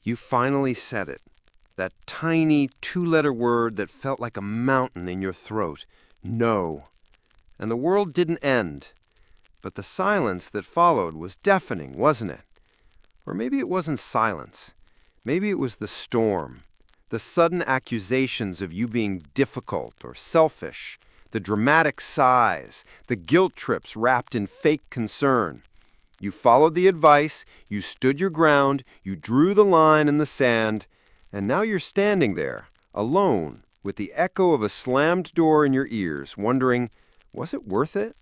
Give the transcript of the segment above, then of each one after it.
You finally said it. That tiny two-letter word that felt like a mountain in your throat. No. And the world didn't end. But the silence that followed was deafening, wasn't it? Or maybe it wasn't silence. Maybe it was the storm. The sudden accusations of you being difficult or selfish. The dramatic sighs. The guilt trips wrapped in fake concern. You followed the advice, you stood your ground, you drew the line in the sand, and now you're standing there, alone, with the echo of a slammed door in your ears, wondering, was it worth it?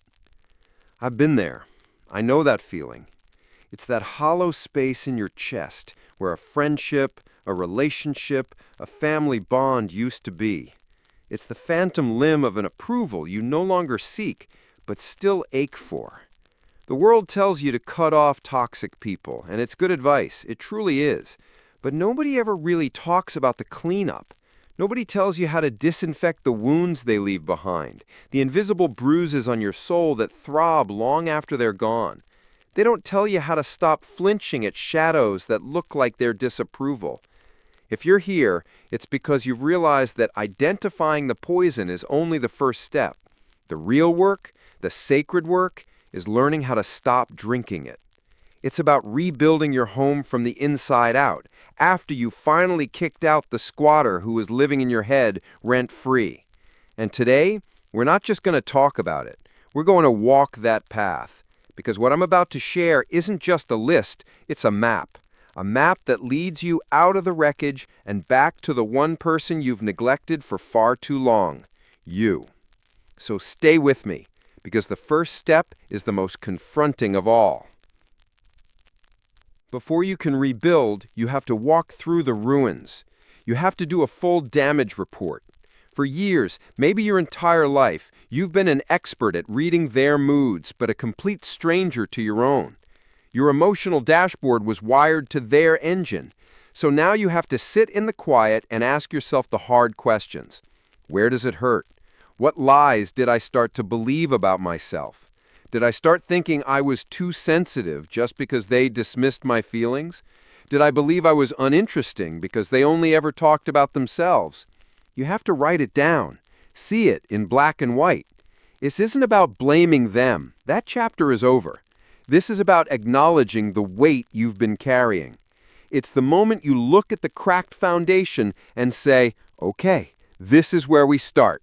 I've been there. I know that feeling. It's that hollow space in your chest where a friendship, a relationship, a family bond used to be. It's the phantom limb of an approval you no longer seek, but still ache for. The world tells you to cut off toxic people, and it's good advice. It truly is. But nobody ever really talks about the cleanup. Nobody tells you how to disinfect the wounds they leave behind, the invisible bruises on your soul that throb long after they're gone. They don't tell you how to stop flinching at shadows that look like their disapproval. If you're here, it's because you've realized that identifying the poison is only the first step. The real work, the sacred work, is learning how to stop drinking it. It's about rebuilding your home from the inside out, after you finally kicked out the squatter who was living in your head rent-free. And today, we're not just going to talk about it. We're going to walk that path. Because what I'm about to share isn't just a list, it's a map. A map that leads you out of the wreckage and back to the one person you've neglected for far too long. You. So stay with me, because the first step is the most confronting of all. Before you can rebuild, you have to walk through the ruins. You have to do a full damage report. For years, maybe your entire life, you've been an expert at reading their moods, but a complete stranger to your own. Your emotional dashboard was wired to their engine. So now you have to sit in the quiet and ask yourself the hard questions. Where does it hurt? What lies did I start to believe about myself? Did I start thinking I was too sensitive just because they dismissed my feelings? Did I believe I was uninteresting because they only ever talked about themselves? You have to write it down. See it in black and white. This isn't about blaming them. That chapter is over. This is about acknowledging the weight you've been carrying. It's the moment you look at the cracked foundation and say, okay, this is where we start.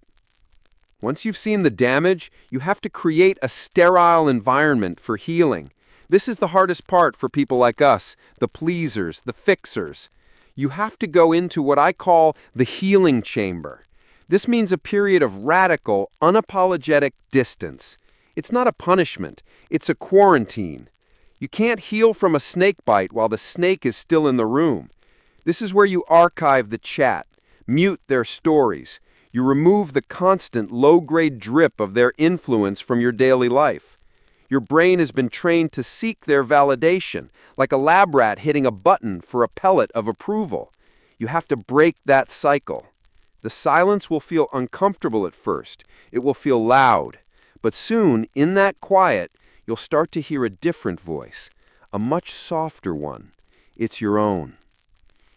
Once you've seen the damage, you have to create a sterile environment for healing. This is the hardest part for people like us, the pleasers, the fixers. You have to go into what I call the healing chamber. This means a period of radical, unapologetic distance. It's not a punishment, it's a quarantine. You can't heal from a snake bite while the snake is still in the room. This is where you archive the chat, mute their stories. You remove the constant low-grade drip of their influence from your daily life. Your brain has been trained to seek their validation, like a lab rat hitting a button for a pellet of approval. You have to break that cycle. The silence will feel uncomfortable at first. It will feel loud. But soon, in that quiet, you'll start to hear a different voice, a much softer one. It's your own.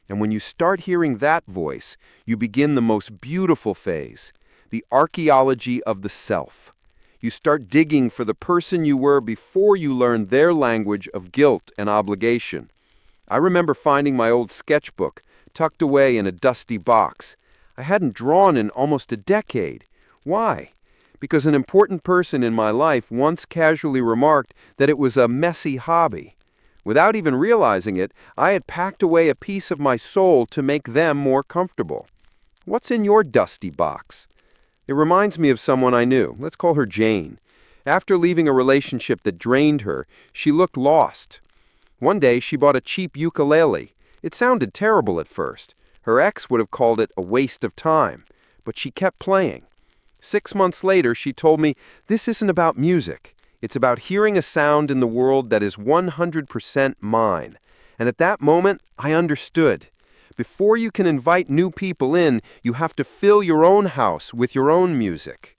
And when you start hearing that voice, you begin the most beautiful phase, the archeology of the self. You start digging for the person you were before you learned their language of guilt and obligation. I remember finding my old sketchbook tucked away in a dusty box. I hadn't drawn in almost a decade. Why? Because an important person in my life once casually remarked that it was a messy hobby. Without even realizing it, I had packed away a piece of my soul to make them more comfortable. What's in your dusty box? It reminds me of someone I knew. Let's call her Jane. After leaving a relationship that drained her, she looked lost. One day, she bought a cheap ukulele. It sounded terrible at first. Her ex would have called it a waste of time, but she kept playing. 6 months later, she told me, "This isn't about music. It's about hearing a sound in the world that is 100% mine." And at that moment, I understood. Before you can invite new people in, you have to fill your own house with your own music.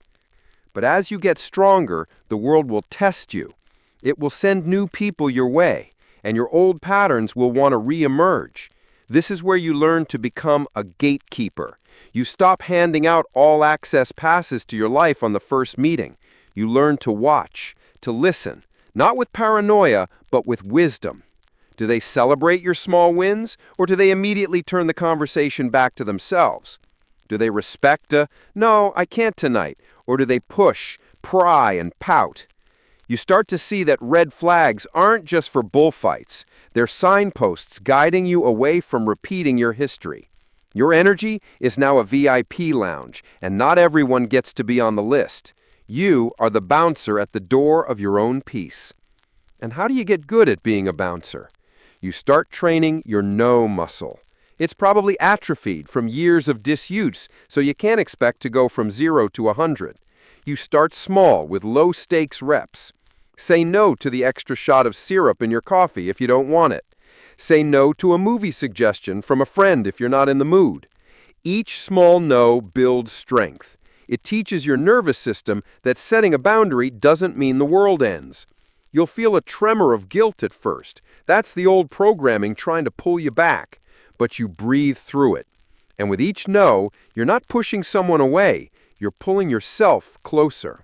But as you get stronger, the world will test you. It will send new people your way, and your old patterns will want to re-emerge. This is where you learn to become a gatekeeper. You stop handing out all-access passes to your life on the first meeting. You learn to watch, to listen, not with paranoia, but with wisdom. Do they celebrate your small wins, or do they immediately turn the conversation back to themselves? Do they respect no, I can't tonight, or do they push, pry, and pout? You start to see that red flags aren't just for bullfights. They're signposts guiding you away from repeating your history. Your energy is now a VIP lounge, and not everyone gets to be on the list. You are the bouncer at the door of your own peace. And how do you get good at being a bouncer? You start training your no muscle. It's probably atrophied from years of disuse, so you can't expect to go from 0 to 100. You start small with low-stakes reps. Say no to the extra shot of syrup in your coffee if you don't want it. Say no to a movie suggestion from a friend if you're not in the mood. Each small no builds strength. It teaches your nervous system that setting a boundary doesn't mean the world ends. You'll feel a tremor of guilt at first. That's the old programming trying to pull you back. But you breathe through it. And with each no, you're not pushing someone away. You're pulling yourself closer.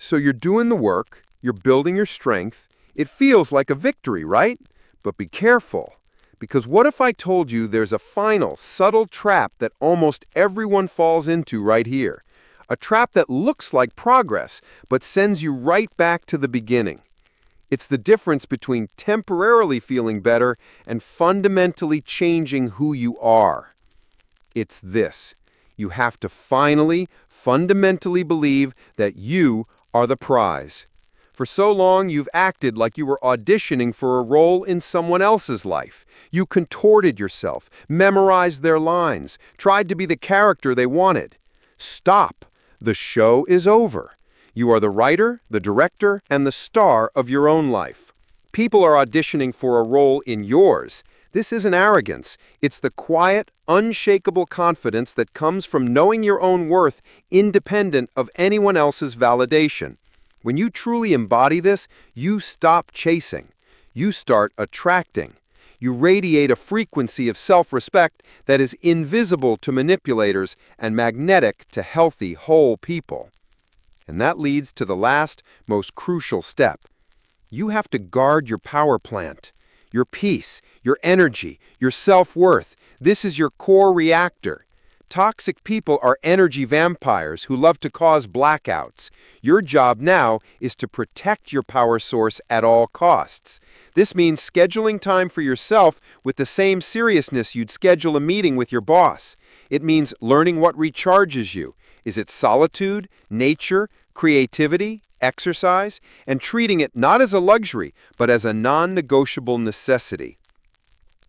So you're doing the work, you're building your strength. It feels like a victory, right? But be careful. Because what if I told you there's a final, subtle trap that almost everyone falls into right here? A trap that looks like progress, but sends you right back to the beginning. It's the difference between temporarily feeling better and fundamentally changing who you are. It's this. You have to finally, fundamentally believe that you are the prize. For so long, you've acted like you were auditioning for a role in someone else's life. You contorted yourself, memorized their lines, tried to be the character they wanted. Stop. The show is over. You are the writer, the director, and the star of your own life. People are auditioning for a role in yours. This isn't arrogance. It's the quiet, unshakable confidence that comes from knowing your own worth independent of anyone else's validation. When you truly embody this, you stop chasing. You start attracting. You radiate a frequency of self-respect that is invisible to manipulators and magnetic to healthy, whole people. And that leads to the last, most crucial step. You have to guard your power plant, your peace, your energy, your self-worth. This is your core reactor. Toxic people are energy vampires who love to cause blackouts. Your job now is to protect your power source at all costs. This means scheduling time for yourself with the same seriousness you'd schedule a meeting with your boss. It means learning what recharges you. Is it solitude, nature, creativity, exercise? And treating it not as a luxury, but as a non-negotiable necessity.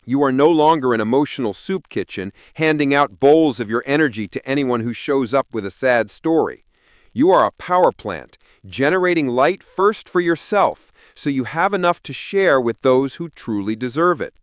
You are no longer an emotional soup kitchen handing out bowls of your energy to anyone who shows up with a sad story. You are a power plant, generating light first for yourself, so you have enough to share with those who truly deserve it.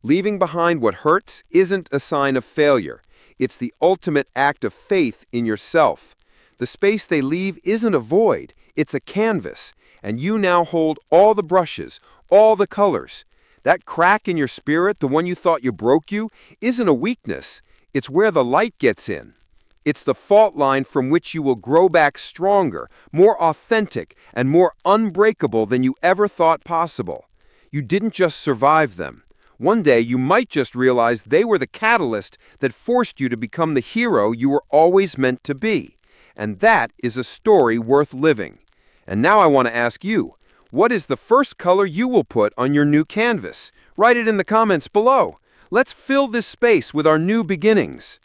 Leaving behind what hurts isn't a sign of failure. It's the ultimate act of faith in yourself. The space they leave isn't a void, it's a canvas, and you now hold all the brushes, all the colors. That crack in your spirit, the one you thought broke you, isn't a weakness. It's where the light gets in. It's the fault line from which you will grow back stronger, more authentic, and more unbreakable than you ever thought possible. You didn't just survive them. One day you might just realize they were the catalyst that forced you to become the hero you were always meant to be. And that is a story worth living. And now I want to ask you, what is the first color you will put on your new canvas? Write it in the comments below. Let's fill this space with our new beginnings.